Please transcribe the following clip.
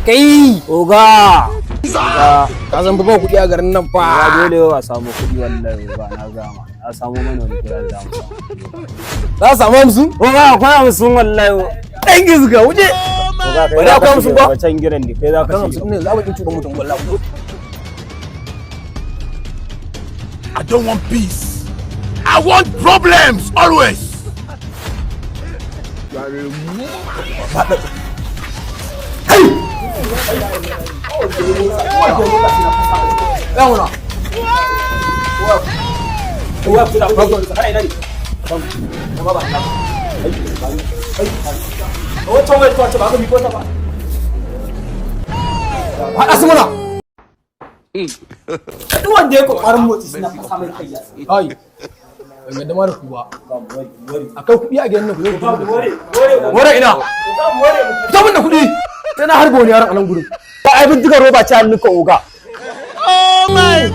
Kai! Oga! Ka san ba kuɗi a garin nan fa. Ya dole a samu kuɗi wallahi ba na gama. Na samu mana wani kira da mu samu. Za samu hamsin? Oga akwai hamsin wallahi. Ɗan gizga wuce. Oga kai Bari akwai hamsin ba? Can gidan ne kai za ka Kan shiga. hamsin ne za mu in tura mutum wallahi. I don't want peace. I want problems always. Yawuna. Haɗa su muna. Duk wanda ya kokarin motsi suna fasa mai kai ya tsaye. Ai. Ban yadda ma da ku ba. Akan kuɗi a gidan nan ku zai ku. Wore ina. Fita mun da kuɗi. Sai na harba wani yaron a nan gurin. Ba ai bindigar roba ce hannunka oga. Oh my